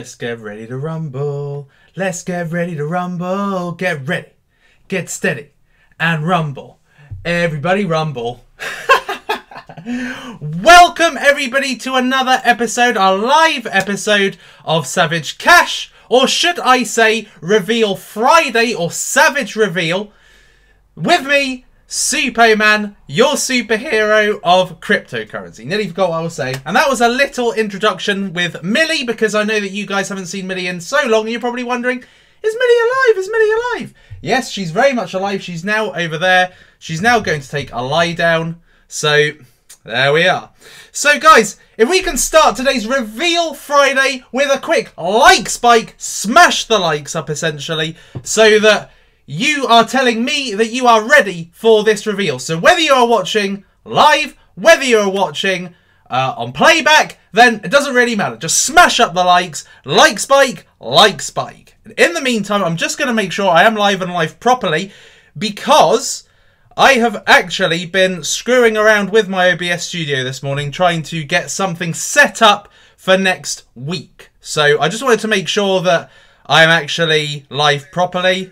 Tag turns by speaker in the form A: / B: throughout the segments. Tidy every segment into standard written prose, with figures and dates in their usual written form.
A: Let's get ready to rumble. Let's get ready to rumble. Get ready, get steady, and rumble. Everybody rumble. Welcome everybody to another episode, a live episode of Savage Cash, or should I say Reveal Friday or Savage Reveal. With me, Suppoman, your superhero of cryptocurrency. Nearly forgot what I was saying. And that was a little introduction with Millie, because I know that you guys haven't seen Millie in so long and you're probably wondering, is Millie alive? Is Millie alive? Yes, she's very much alive. She's now over there. She's now going to take a lie down. So there we are. So guys, if we can start today's Reveal Friday with a quick like spike, smash the likes up essentially, so that you are telling me that you are ready for this reveal. So whether you are watching live, whether you are watching on playback, then it doesn't really matter. Just smash up the likes, like spike, like spike. In the meantime, I'm just going to make sure I am live and live properly, because I have actually been screwing around with my OBS studio this morning, trying to get something set up for next week. So I just wanted to make sure that I am actually live properly.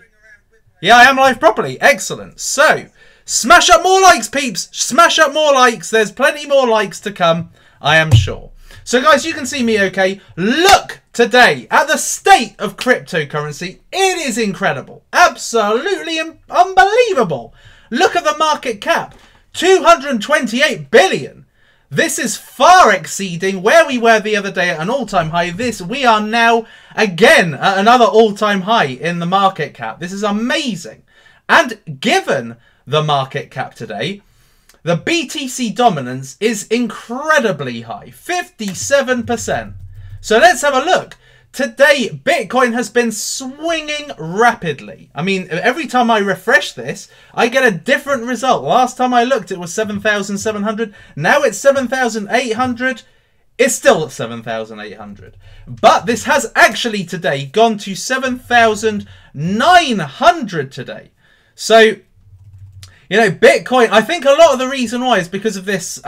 A: Yeah, I am live properly. Excellent. So, smash up more likes, peeps. Smash up more likes. There's plenty more likes to come, I am sure. So, guys, you can see me okay. Look today at the state of cryptocurrency. It is incredible. Absolutely unbelievable. Look at the market cap. 228 billion. This is far exceeding where we were the other day at an all-time high. We are now again at another all-time high in the market cap. This is amazing. And given the market cap today, the BTC dominance is incredibly high, 57%. So let's have a look. Today, Bitcoin has been swinging rapidly. I mean, every time I refresh this, I get a different result. Last time I looked, it was 7,700. Now it's 7,800. It's still at 7,800. But this has actually today gone to 7,900 today. So, you know, Bitcoin, I think a lot of the reason why is because of this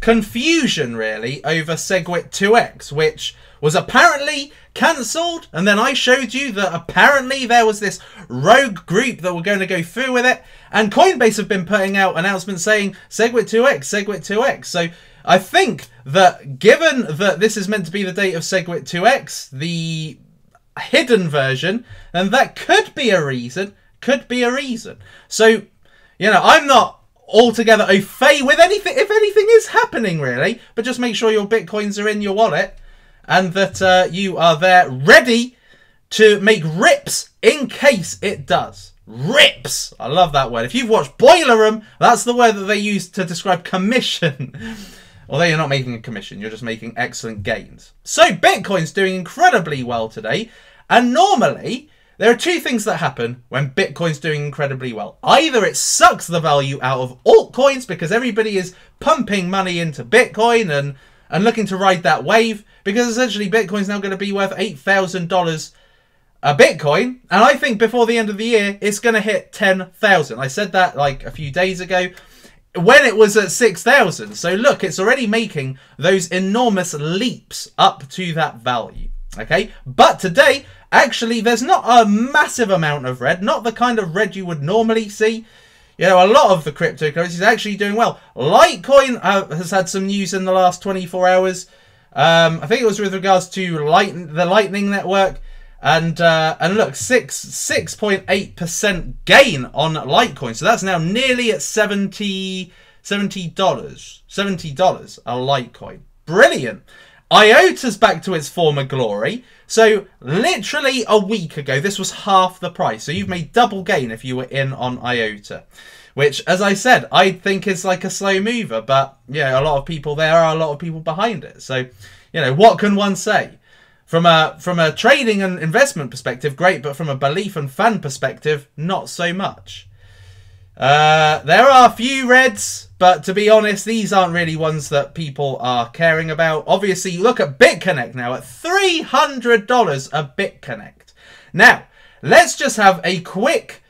A: confusion, really, over SegWit 2x, which was apparently cancelled, and then I showed you that apparently there was this rogue group that were going to go through with it, and Coinbase have been putting out announcements saying SegWit 2x, SegWit 2x. So I think that given that this is meant to be the date of SegWit 2x, the hidden version, then that could be a reason, So, you know, I'm not altogether au fait with anything, if anything is happening really, but just make sure your Bitcoins are in your wallet, and that you are there ready to make rips in case it does. Rips! I love that word. If you've watched Boiler Room, that's the word that they use to describe commission. Although you're not making a commission, you're just making excellent gains. So Bitcoin's doing incredibly well today. And normally, there are two things that happen when Bitcoin's doing incredibly well. Either it sucks the value out of altcoins because everybody is pumping money into Bitcoin and looking to ride that wave, because essentially Bitcoin's now going to be worth $8,000 a Bitcoin, and I think before the end of the year it's going to hit 10,000. I said that like a few days ago when it was at 6,000. So look, it's already making those enormous leaps up to that value. Okay, but today actually there's not a massive amount of red, not the kind of red you would normally see. You know, a lot of the cryptocurrencies is actually doing well. Litecoin has had some news in the last 24 hours. I think it was with regards to the Lightning Network. And look, 6.8% gain on Litecoin. So that's now nearly at $70 a Litecoin. Brilliant. IOTA's back to its former glory. So literally a week ago, this was half the price. So you've made double gain if you were in on IOTA, which, as I said, I think is like a slow mover. But yeah, a lot of people, there are a lot of people behind it. So, you know, what can one say? From a trading and investment perspective, great. But from a belief and fan perspective, not so much. There are a few reds, but to be honest, these aren't really ones that people are caring about. Obviously, you look at Bitconnect now at $300 a Bitconnect. Now, let's just have a quick,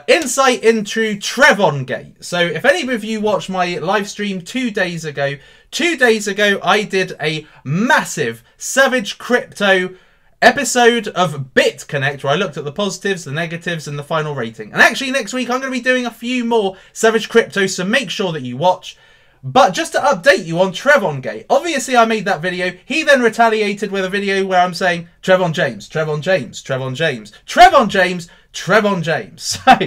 A: insight into Trevon Gate. So if any of you watched my live stream 2 days ago, 2 days ago, I did a massive Savage Crypto episode of Bitconnect where I looked at the positives, the negatives, and the final rating. And actually, next week, I'm going to be doing a few more Savage Crypto, so make sure that you watch. But just to update you on Trevon Gate, obviously I made that video. He then retaliated with a video where I'm saying, Trevon James, Trevon James, Trevon James, Trevon James, Trevon James. So,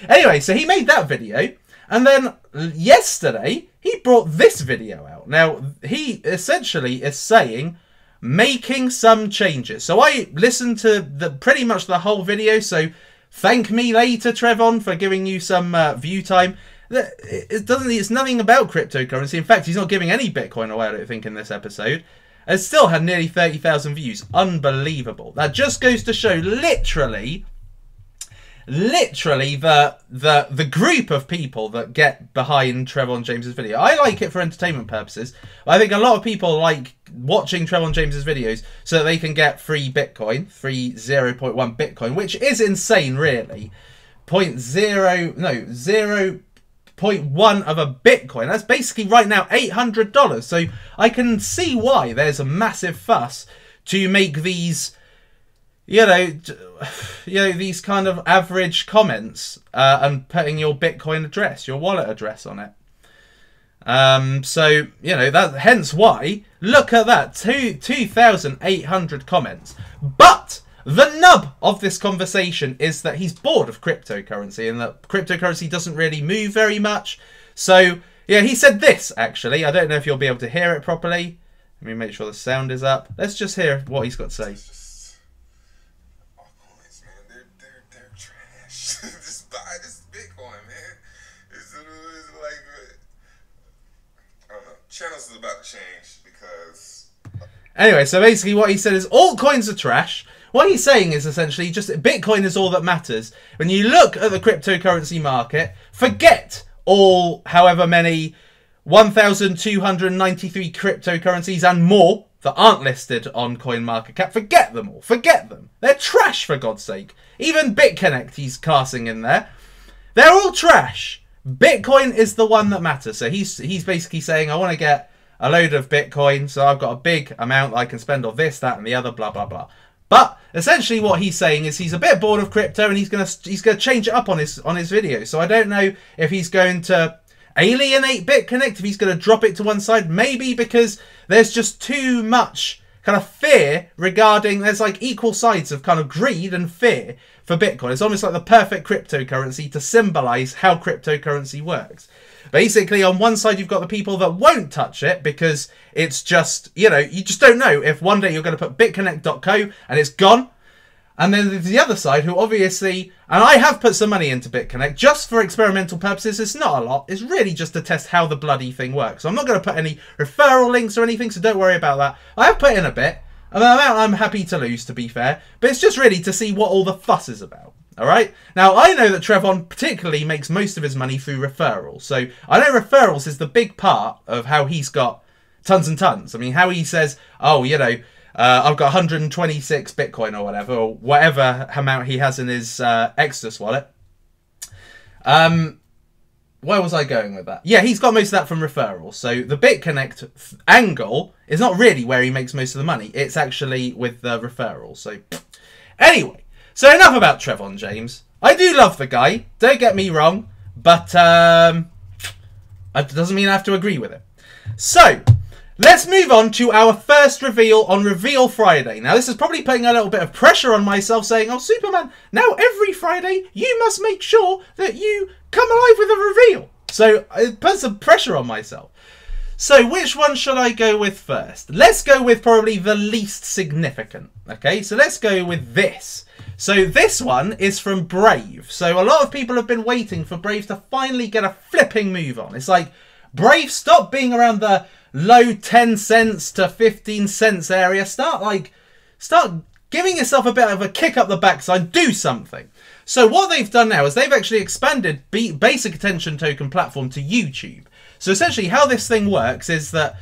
A: anyway, so he made that video. And then yesterday, he brought this video out. Now, he essentially is saying, making some changes. So I listened to pretty much the whole video. So thank me later, Trevon, for giving you some view time. It's nothing about cryptocurrency. In fact, he's not giving any Bitcoin away, I don't think, in this episode. It still had nearly 30,000 views. Unbelievable. That just goes to show literally the group of people that get behind Trevon James's video. I like it for entertainment purposes. I think a lot of people like watching Trevon James's videos so that they can get free Bitcoin, free 0.1 Bitcoin, which is insane, really. 0.1 of a Bitcoin. That's basically right now $800. So I can see why there's a massive fuss to make these, you know, these kind of average comments and putting your Bitcoin address, your wallet address on it. So, you know, that hence why, look at that, 2,800 comments. But the nub of this conversation is that he's bored of cryptocurrency and that cryptocurrency doesn't really move very much. So, yeah, he said this, actually. I don't know if you'll be able to hear it properly. Let me make sure the sound is up. Let's just hear what he's got to say.
B: Altcoins, man, they're trash. Just buy this Bitcoin, man. It's like, I don't know. Channels is about to change because...
A: Anyway, so basically what he said is altcoins are trash. What he's saying is essentially just Bitcoin is all that matters. When you look at the cryptocurrency market, forget all however many 1,293 cryptocurrencies and more that aren't listed on CoinMarketCap. Forget them all. Forget them. They're trash, for God's sake. Even Bitconnect he's classing in there. They're all trash. Bitcoin is the one that matters. So he's basically saying, I want to get a load of Bitcoin, so I've got a big amount that I can spend on this, that, and the other, blah, blah, blah. But essentially what he's saying is he's a bit bored of crypto and he's gonna change it up on his video. So I don't know if he's going to alienate Bitconnect, if he's going to drop it to one side. Maybe because there's just too much kind of fear regarding, there's like equal sides of kind of greed and fear for Bitcoin. It's almost like the perfect cryptocurrency to symbolize how cryptocurrency works. Basically, on one side, you've got the people that won't touch it because it's just, you know, you just don't know if one day you're going to put bitconnect.co and it's gone. And then there's the other side who obviously, and I have put some money into Bitconnect just for experimental purposes. It's not a lot. It's really just to test how the bloody thing works. So I'm not going to put any referral links or anything, so don't worry about that. I have put in a bit. An amount I'm happy to lose, to be fair. But it's just really to see what all the fuss is about. All right. Now, I know that Trevon particularly makes most of his money through referrals. So I know referrals is the big part of how he's got tons and tons. I mean, how he says, oh, you know, I've got 126 Bitcoin or whatever amount he has in his Exodus wallet. Where was I going with that? Yeah, he's got most of that from referrals. So the Bitconnect angle is not really where he makes most of the money. It's actually with the referrals. So anyway. So enough about Trevon James. I do love the guy, don't get me wrong, but it doesn't mean I have to agree with him. So, let's move on to our first reveal on Reveal Friday. Now, this is probably putting a little bit of pressure on myself saying, oh, Superman, now every Friday you must make sure that you come alive with a reveal. So, it puts some pressure on myself. So, which one should I go with first? Let's go with probably the least significant. Okay, so let's go with this. So this one is from Brave. So a lot of people have been waiting for Brave to finally get a flipping move on. It's like, Brave, stop being around the low 10 cents to 15 cents area. Start giving yourself a bit of a kick up the backside. Do something. So what they've done now is they've actually expanded basic attention token platform to YouTube. So essentially how this thing works is that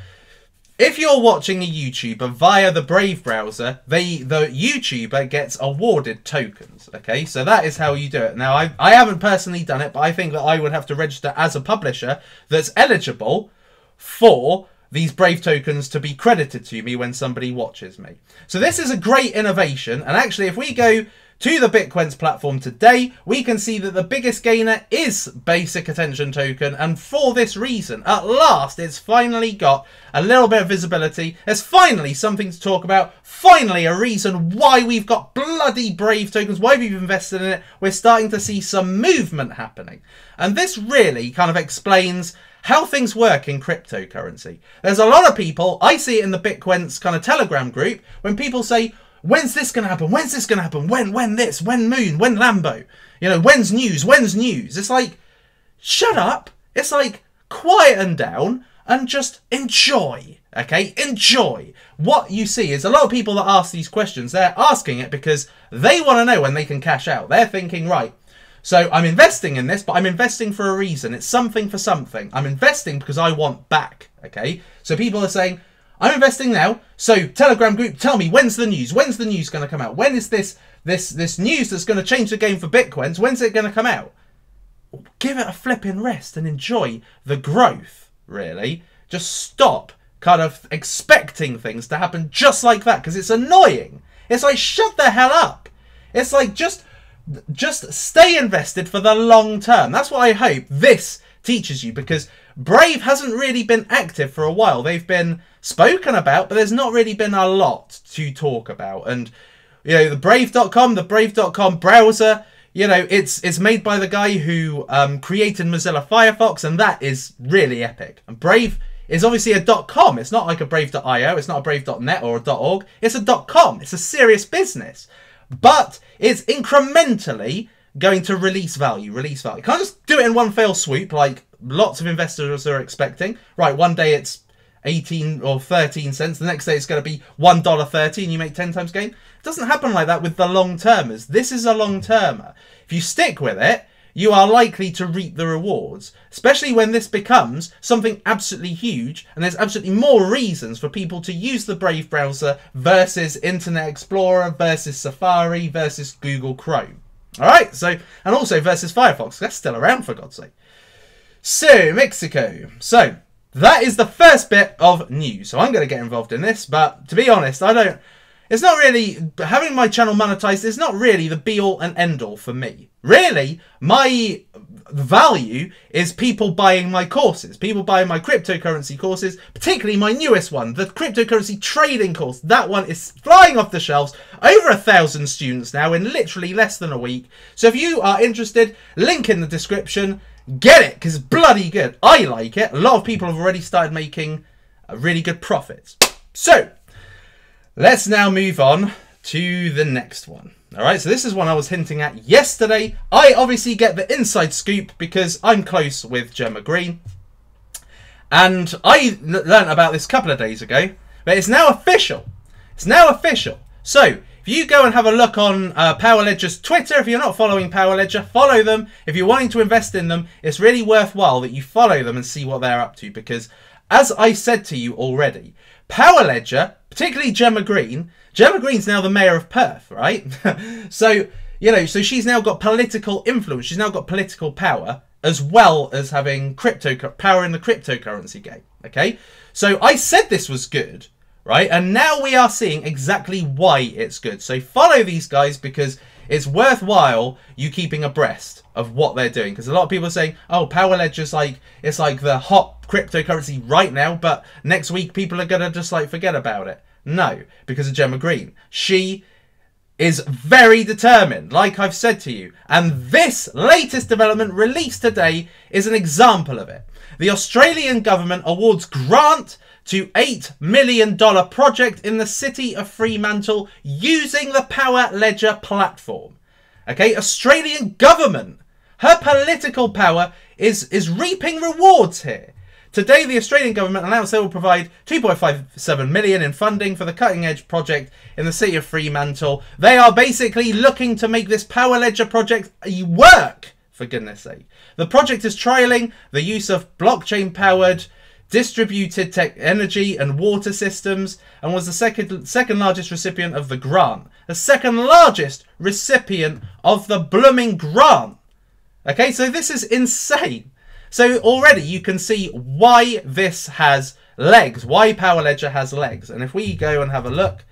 A: if you're watching a YouTuber via the Brave browser, the YouTuber gets awarded tokens, okay? So that is how you do it. Now, I haven't personally done it, but I think that I would have to register as a publisher that's eligible for these Brave tokens to be credited to me when somebody watches me. So this is a great innovation. And actually, if we go to the Bitcoins platform today, we can see that the biggest gainer is Basic Attention Token. And for this reason, at last, it's finally got a little bit of visibility. There's finally something to talk about. Finally, a reason why we've got bloody Brave tokens, why we've invested in it. We're starting to see some movement happening. And this really kind of explains how things work in cryptocurrency. There's a lot of people, I see it in the Bitcoins kind of Telegram group, when people say, when's this going to happen? When's this going to happen? When this? When Moon? When Lambo? You know, when's news? When's news? It's like, shut up. It's like, quieten down and just enjoy. Okay? Enjoy. What you see is a lot of people that ask these questions, they're asking it because they want to know when they can cash out. They're thinking, right, so I'm investing in this, but I'm investing for a reason. It's something for something. I'm investing because I want back. Okay? So people are saying, I'm investing now, so Telegram group, tell me, when's the news? When's the news going to come out? When is this news that's going to change the game for Bitcoins? When's it going to come out? Give it a flipping rest and enjoy the growth, really. Just stop kind of expecting things to happen just like that, because it's annoying. It's like, shut the hell up. It's like, just stay invested for the long term. That's what I hope this teaches you, because Brave hasn't really been active for a while. They've been spoken about, but there's not really been a lot to talk about. And, you know, the Brave.com browser, you know, it's made by the guy who created Mozilla Firefox, and that is really epic. And Brave is obviously a .com. It's not like a Brave.io. It's not a Brave.net or a .org. It's a .com. It's a serious business. But it's incrementally going to release value. You can't just do it in one fell swoop like lots of investors are expecting. Right, one day it's 18 or 13 cents. The next day it's going to be $1.30 and you make 10 times gain. It doesn't happen like that with the long-termers. This is a long-termer. If you stick with it, you are likely to reap the rewards, especially when this becomes something absolutely huge and there's absolutely more reasons for people to use the Brave browser versus Internet Explorer versus Safari versus Google Chrome. All right, so, and also versus Firefox. That's still around, for God's sake. So, Mexico. So, that is the first bit of news. So I'm going to get involved in this, but to be honest, it's not really, having my channel monetized is not really the be-all and end-all for me. Really, my value is people buying my courses, people buying my cryptocurrency courses, particularly my newest one, the cryptocurrency trading course. That one is flying off the shelves. Over 1,000 students now in literally less than a week. So if you are interested, link in the description. Get it, because it's bloody good. I like it. A lot of people have already started making really good profits. So, let's now move on to the next one. All right, so this is one I was hinting at yesterday. I obviously get the inside scoop because I'm close with Gemma Green. And I learnt about this a couple of days ago, but it's now official. It's now official. So, if you go and have a look on Powerledger's Twitter, if you're not following Powerledger, follow them. If you're wanting to invest in them, it's really worthwhile that you follow them and see what they're up to. Because, as I said to you already, Powerledger, particularly Gemma Green's now the mayor of Perth, right? So, you know, so she's now got political influence. She's now got political power, as well as having power in the cryptocurrency game, okay? So I said this was good, right? And now we are seeing exactly why it's good. So follow these guys because it's worthwhile you keeping abreast of what they're doing. Because a lot of people are saying, oh, Powerledger's like, it's like the hot cryptocurrency right now, but next week people are going to just like forget about it. No, because of Gemma Green. She is very determined, like I've said to you. And this latest development released today is an example of it. The Australian government awards grant to $8 million project in the city of Fremantle using the Powerledger platform. Okay, Australian government. Her political power is reaping rewards here. Today, the Australian government announced they will provide $2.57 million in funding for the cutting-edge project in the city of Fremantle. They are basically looking to make this Powerledger project work, for goodness sake. The project is trialling the use of blockchain-powered distributed tech energy and water systems and was the second largest recipient of the grant. The second largest recipient of the blooming grant. Okay, so this is insane. So already you can see why this has legs, why Power Ledger has legs. And if we go and have a look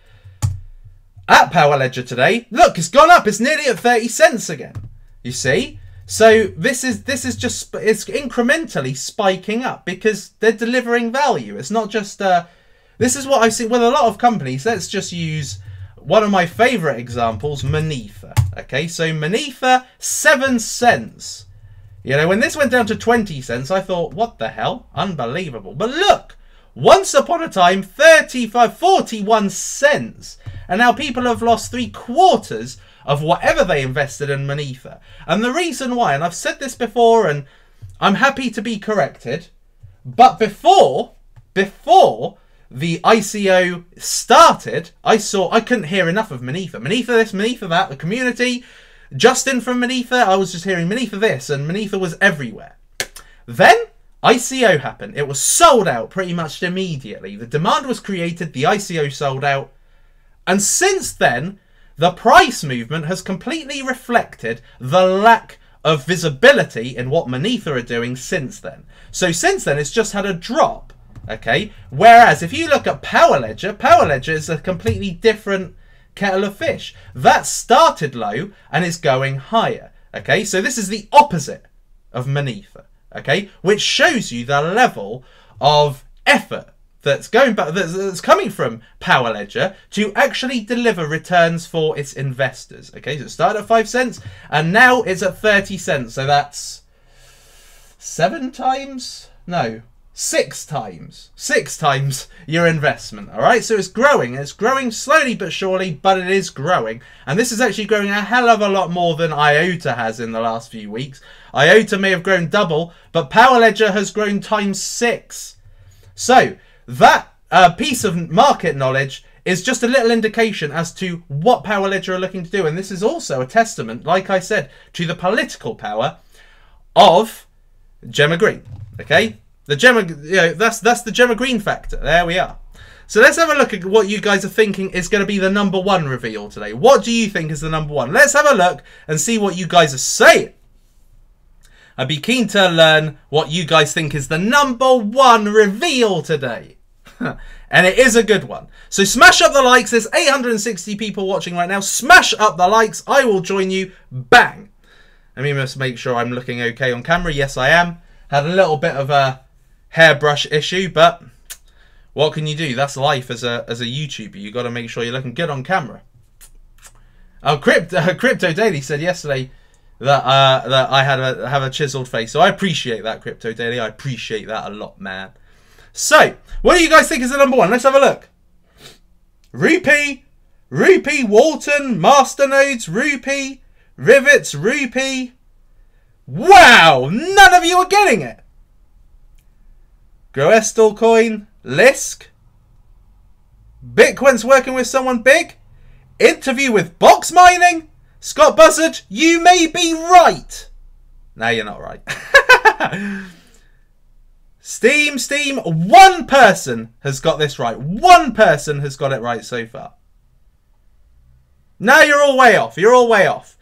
A: at Power Ledger today, look, it's gone up. It's nearly at 30 cents again. You see? So this is just, it's incrementally spiking up because they're delivering value. It's not just, this is what I see with a lot of companies. Let's just use one of my favorite examples, Monetha. Okay, so Monetha, 7 cents. You know, when this went down to 20 cents, I thought, what the hell? Unbelievable. But look, once upon a time, 41 cents. And now people have lost 3/4 of whatever they invested in Monetha. And the reason why, and I've said this before, and I'm happy to be corrected, but before the ICO started, I couldn't hear enough of Monetha. Monetha this, Monetha that, the community. Justin from Monetha, I was just hearing Monetha this, and Monetha was everywhere. Then ICO happened. It was sold out pretty much immediately. The demand was created, the ICO sold out. And since then, the price movement has completely reflected the lack of visibility in what Monetha are doing since then. So since then, it's just had a drop. Okay, whereas if you look at Power Ledger is a completely different kettle of fish. That started low and is going higher. Okay, so this is the opposite of Monetha. Okay, which shows you the level of effort that's that's coming from Power Ledger to actually deliver returns for its investors. Okay, so it started at 5 cents and now it's at 30 cents. So that's 6 times your investment. All right, so it's growing slowly but surely, but it is growing. And this is actually growing a hell of a lot more than IOTA has in the last few weeks. IOTA may have grown double, but Power Ledger has grown ×6. So that piece of market knowledge is just a little indication as to what Power Ledger are looking to do. And this is also a testament, like I said, to the political power of Gemma Green. Okay, the Gemma, that's the Gemma Green factor. There we are. So let's have a look at what you guys are thinking is going to be the #1 reveal today. What do you think is the #1? Let's have a look and see what you guys are saying. I'd be keen to learn what you guys think is the #1 reveal today. And it is a good one. So smash up the likes. There's 860 people watching right now. Smash up the likes. I will join you. Bang. Let me just make sure I'm looking okay on camera. Yes, I am. Had a little bit of a hairbrush issue, but what can you do? That's life as a YouTuber. You got to make sure you're looking good on camera. Oh, Crypto Daily said yesterday that I have a chiseled face, so I appreciate that, Crypto Daily. I appreciate that a lot, man. So, what do you guys think is the #1? Let's have a look. Rupee, Walton, Masternodes, Rupee, Rivets, Rupee. Wow, none of you are getting it. Groestal Coin, Lisk, Bitcoin's working with someone big, interview with Box Mining, Scott Buzzard, you may be right. No, you're not right. Steam, one person has got this right. One person has got it right so far. No, you're all way off. You're all way off.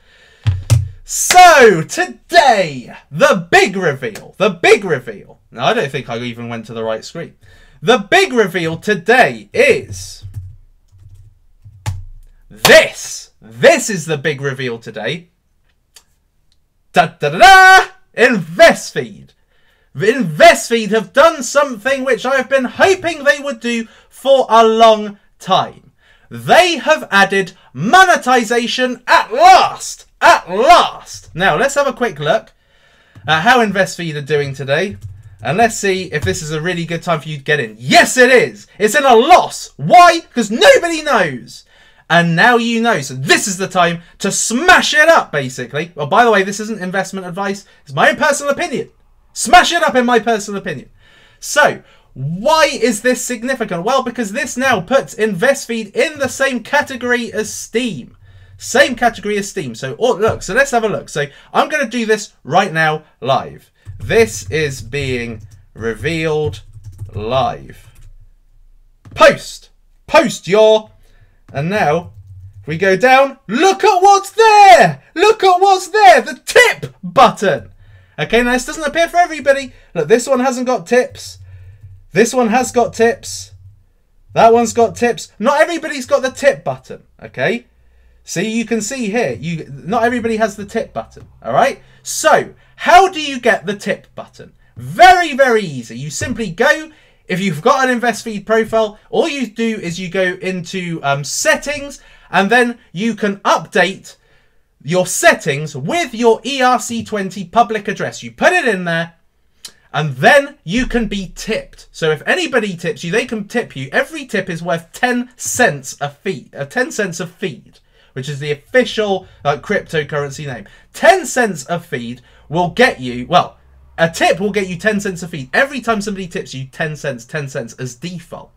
A: So, today, the big reveal. The big reveal. Now, I don't think I even went to the right screen. The big reveal today is this. This is the big reveal today. Da-da-da-da! InvestFeed. InvestFeed have done something which I've been hoping they would do for a long time. They have added monetization at last. At last. Now, let's have a quick look at how InvestFeed are doing today. And let's see if this is a really good time for you to get in. Yes, it is. It's in a loss. Why? Because nobody knows. And now you know. So this is the time to smash it up, basically. Well, by the way, this isn't investment advice. It's my own personal opinion. Smash it up in my personal opinion. So, why is this significant? Well, because this now puts InvestFeed in the same category as Steam. Same category as Steam. So, oh, look, so let's have a look. So, I'm going to do this right now live. This is being revealed live. Post your... And now, if we go down, look at what's there. Look at what's there. The tip button. Okay, now this doesn't appear for everybody. Look, this one hasn't got tips. This one has got tips. That one's got tips. Not everybody's got the tip button, okay? See, you can see here, not everybody has the tip button, all right? So, how do you get the tip button? Very, very easy. You simply go, if you've got an InvestFeed profile, all you do is you go into settings, and then you can update your settings with your ERC20 public address. You put it in there, and then you can be tipped. So if anybody tips you, they can tip you. Every tip is worth 10 cents a feed, 10 cents a feed, which is the official cryptocurrency name. 10 cents a feed will get you, well, a tip will get you 10 cents a feed. Every time somebody tips you, 10 cents as default.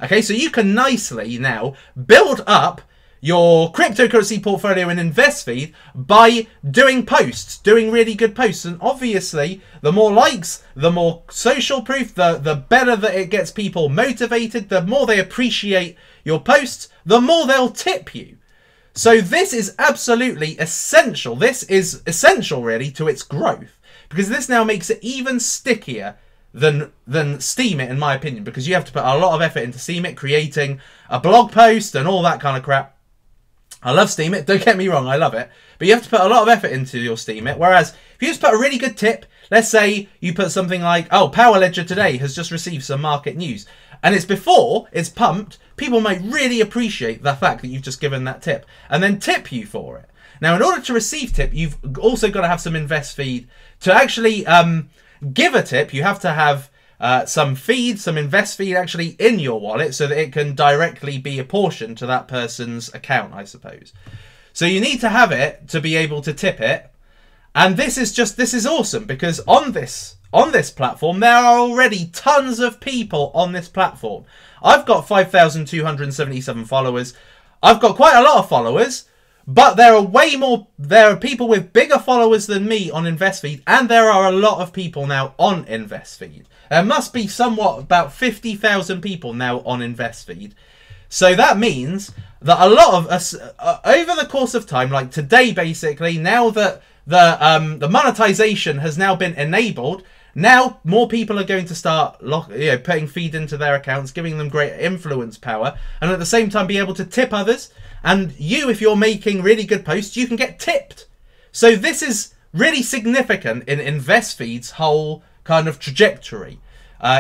A: Okay, so you can nicely now build up your cryptocurrency portfolio in InvestFeed by doing posts, doing really good posts. And obviously, the more likes, the more social proof, the better that it gets people motivated, the more they appreciate your posts, the more they'll tip you. So this is absolutely essential. This is essential, really, to its growth, because this now makes it even stickier than Steemit, in my opinion, because you have to put a lot of effort into Steemit, creating a blog post and all that kind of crap. I love Steemit, don't get me wrong, I love it. But you have to put a lot of effort into your Steemit. Whereas, if you just put a really good tip, let's say you put something like, oh, Power Ledger today has just received some market news. And it's before it's pumped, people might really appreciate the fact that you've just given that tip. And then tip you for it. Now, in order to receive tip, you've also got to have some InvestFeed. To actually give a tip, you have to have some feed, some InvestFeed actually in your wallet so that it can directly be apportioned to that person's account, I suppose. So you need to have it to be able to tip it. And this is awesome, because on this platform, there are already tons of people on this platform. I've got 5,277 followers. I've got quite a lot of followers, but there are people with bigger followers than me on InvestFeed, and there are a lot of people now on InvestFeed. There must be somewhat about 50,000 people now on InvestFeed. So that means that a lot of us, over the course of time, like today basically, now that the monetization has now been enabled, now more people are going to start putting feed into their accounts, giving them great influence power, and at the same time be able to tip others. And you, if you're making really good posts, you can get tipped. So this is really significant in InvestFeed's whole kind of trajectory,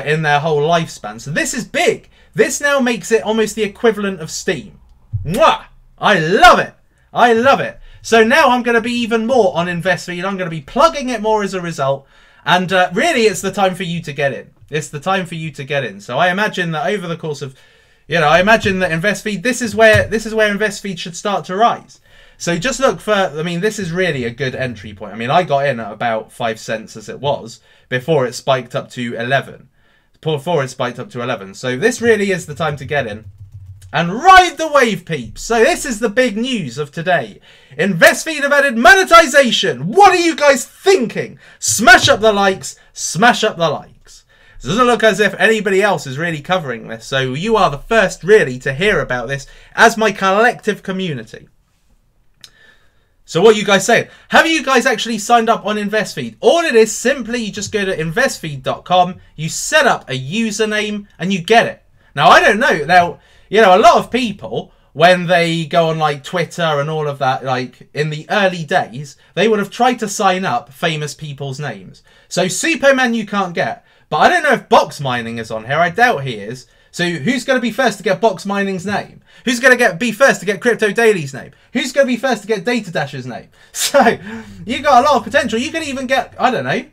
A: in their whole lifespan. So this is big. This now makes it almost the equivalent of Steam. Mwah! I love it. I love it. So now I'm going to be even more on InvestFeed. I'm going to be plugging it more as a result. And really, it's the time for you to get in. It's the time for you to get in. So I imagine that over the course of, I imagine that InvestFeed, this is where InvestFeed should start to rise. So just look for, this is really a good entry point. I got in at about 5 cents as it was before it spiked up to 11. So this really is the time to get in and ride the wave, peeps. So this is the big news of today. InvestFeed have added monetization. What are you guys thinking? Smash up the likes. Smash up the likes. It doesn't look as if anybody else is really covering this. So you are the first really to hear about this as my collective community. So what are you guys saying? Have you guys actually signed up on InvestFeed? All it is, simply you just go to investfeed.com, you set up a username, and you get it. Now, I don't know. Now, a lot of people, when they go on like Twitter and all of that, like in the early days, they would have tried to sign up famous people's names. So Suppoman you can't get. But I don't know if Box Mining is on here. I doubt he is. So who's going to be first to get Box Mining's name? Who's going to be first to get Crypto Daily's name? Who's going to be first to get Data Dash's name? So you got a lot of potential. You could even get, I don't know,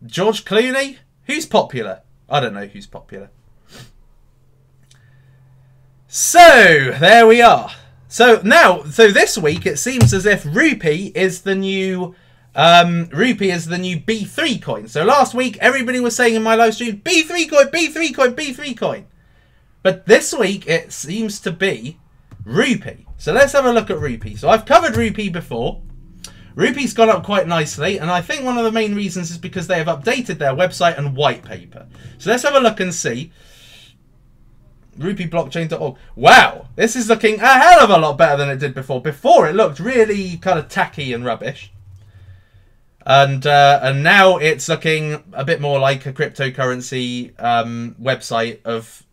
A: George Clooney. Who's popular? I don't know who's popular. So there we are. So this week it seems as if Rupee is the new B3 coin. So last week everybody was saying in my live stream, B3 coin, B3 coin, B3 coin. But this week it seems to be Rupee. So let's have a look at Rupee. So I've covered Rupee before. Rupee's gone up quite nicely, and I think one of the main reasons is because they have updated their website and white paper. So let's have a look and see. RupeeBlockchain.org. Wow, this is looking a hell of a lot better than it did before. Before it looked really kind of tacky and rubbish. And now it's looking a bit more like a cryptocurrency website of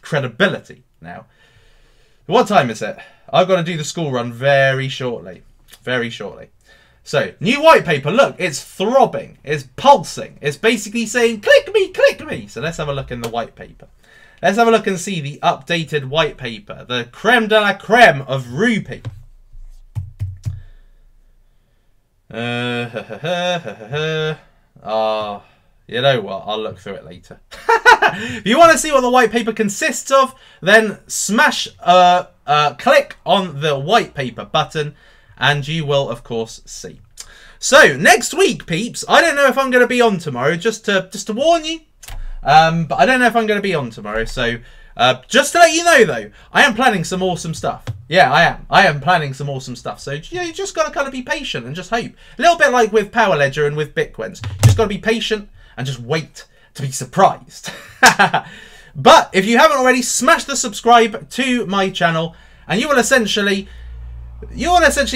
A: credibility now. What time is it? I've got to do the school run very shortly. Very shortly. So, new white paper. Look, it's throbbing. It's pulsing. It's basically saying, click me, click me. So let's have a look in the white paper. Let's have a look and see the updated white paper. The creme de la creme of Rupee. You know what? I'll look through it later. If you want to see what the white paper consists of, then smash click on the white paper button and you will, of course, see. So, next week, peeps, I don't know if I'm going to be on tomorrow, just to warn you. But I don't know if I'm going to be on tomorrow. So, just to let you know, though, I am planning some awesome stuff. Yeah, I am. I am planning some awesome stuff. So, yeah, you just got to kind of be patient and just hope. A little bit like with Power Ledger and with Bitcoins. Just got to be patient and just wait to be surprised. But if you haven't already, smash the subscribe to my channel and you will essentially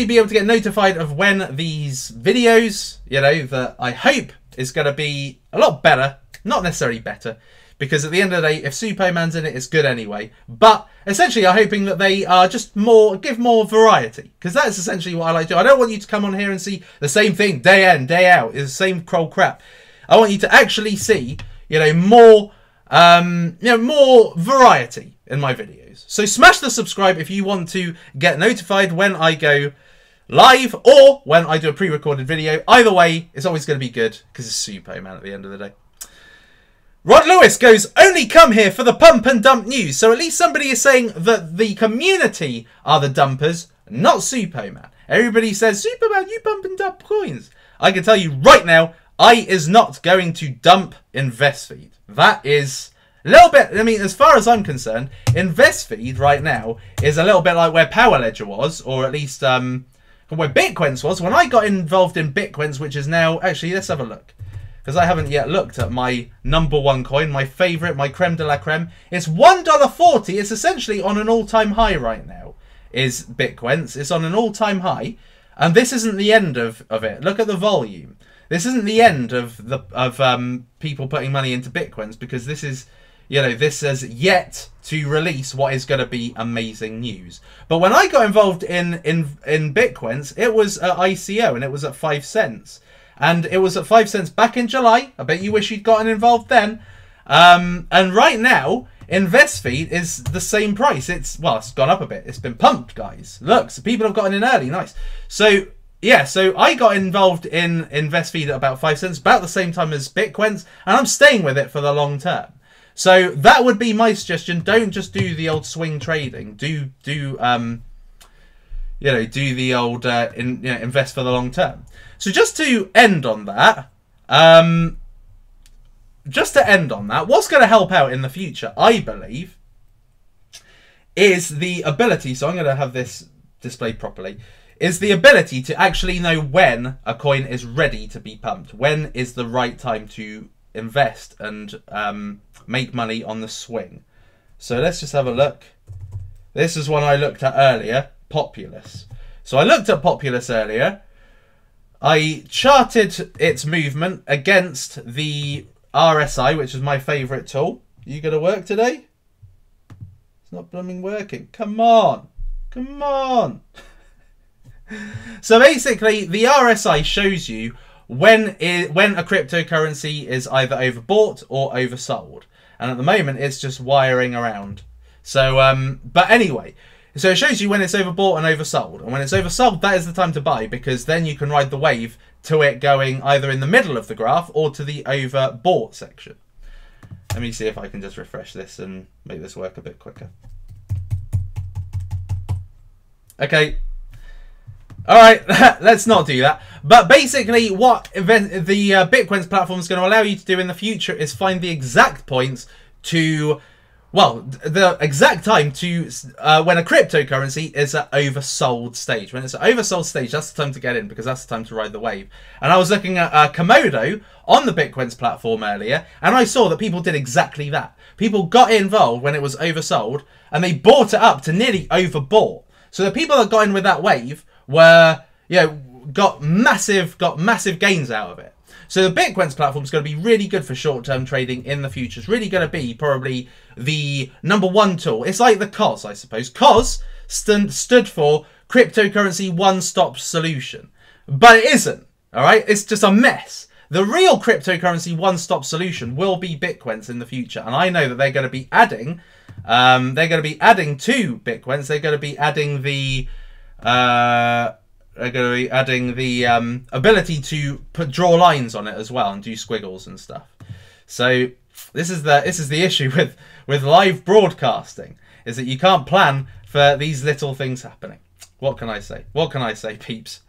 A: be able to get notified of when these videos, you know, that I hope is going to be a lot better. Not necessarily better, because at the end of the day, if Suppoman's in it, it's good anyway. But essentially, I'm hoping that they are just give more variety, because that's essentially what I like to do. I don't want you to come on here and see the same thing day in, day out. It's the same cold crap. I want you to actually see, you know, more variety in my videos. So smash the subscribe if you want to get notified when I go live or when I do a pre-recorded video. Either way, it's always going to be good because it's Suppoman at the end of the day. Rod Lewis goes, only come here for the pump and dump news. So at least somebody is saying that the community are the dumpers, not Suppoman. Everybody says, Suppoman, you pump and dump coins. I can tell you right now, I is not going to dump InvestFeed. That is a little bit, I mean, as far as I'm concerned, InvestFeed right now is a little bit like where Power Ledger was, or at least where Bitcoins was. When I got involved in Bitcoins, which is now, actually, let's have a look. Because I haven't yet looked at my #1 coin, my favourite, my creme de la creme. It's $1.40. It's essentially on an all-time high right now, is Bitcoins. It's on an all-time high. And this isn't the end of it. Look at the volume. This isn't the end of people putting money into Bitcoins, because this is, you know, this has yet to release what is going to be amazing news. But when I got involved in Bitcoins, it was at ICO and it was at 5 cents. And it was at 5 cents back in July. I bet you wish you'd gotten involved then. And right now, InvestFeed is the same price. It's gone up a bit. It's been pumped, guys. Look, so people have gotten in early. Nice. So, yeah, so I got involved in InvestFeed at about 5 cents, about the same time as Bitcoins, and I'm staying with it for the long term. So that would be my suggestion. Don't just do the old swing trading. Do the old invest for the long term. So just to end on that, what's going to help out in the future, I believe, is the ability, so I'm going to have this displayed properly, is the ability to actually know when a coin is ready to be pumped. When is the right time to invest and make money on the swing. So let's just have a look. This is one I looked at earlier, Populous. So I looked at Populous earlier. I charted its movement against the RSI, which is my favourite tool. You going to work today? It's not blooming working. Come on. Come on. So basically, the RSI shows you when a cryptocurrency is either overbought or oversold. And at the moment, it's just wiring around. So, but anyway, so it shows you when it's overbought and oversold. And when it's oversold, that is the time to buy, because then you can ride the wave to it going either in the middle of the graph or to the overbought section. Let me see if I can just refresh this and make this work a bit quicker. Okay. All right, let's not do that. But basically, what the Bitcoins platform is going to allow you to do in the future is find the exact points to, well, the exact time to when a cryptocurrency is at oversold stage. When it's at oversold stage, that's the time to get in, because that's the time to ride the wave. And I was looking at Komodo on the Bitcoins platform earlier, and I saw that people did exactly that. People got involved when it was oversold, and they bought it up to nearly overbought. So the people that got in with that wave were, you know, got massive gains out of it. So the Bitcoins platform is going to be really good for short-term trading in the future. It's really going to be probably the #1 tool. It's like the COS, I suppose. COS stood for Cryptocurrency One-Stop Solution. But it isn't, all right? It's just a mess. The real cryptocurrency one-stop solution will be Bitcoins in the future. And I know that they're going to be adding, to Bitcoins, they're going to be adding the... ability to draw lines on it as well and do squiggles and stuff. So this is the issue with live broadcasting, is that you can't plan for these little things happening. What can I say? What can I say, peeps?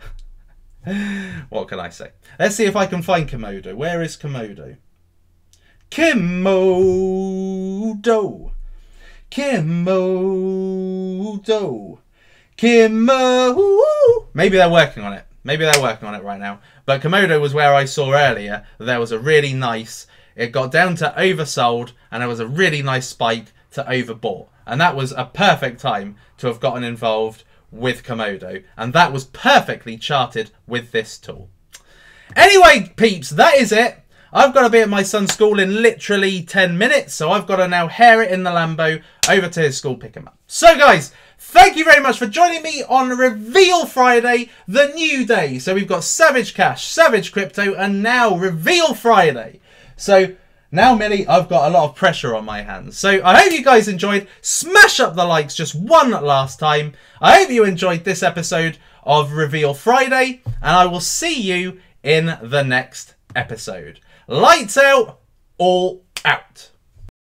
A: What can I say? Let's see if I can find Komodo. Where is Komodo? Komodo. Komodo. Maybe they're working on it. Maybe they're working on it right now. But Komodo was where I saw earlier that there was a really nice... It got down to oversold and there was a really nice spike to overbought. And that was a perfect time to have gotten involved with Komodo. And that was perfectly charted with this tool. Anyway, peeps, that is it. I've got to be at my son's school in literally 10 minutes. So I've got to now hair it in the Lambo over to his school, pick him up. So, guys... Thank you very much for joining me on Reveal Friday, the new day. So we've got Savage Cash, Savage Crypto, and now Reveal Friday. So now, Millie, I've got a lot of pressure on my hands. So I hope you guys enjoyed. Smash up the likes just one last time. I hope you enjoyed this episode of Reveal Friday, and I will see you in the next episode. Lights out, all out.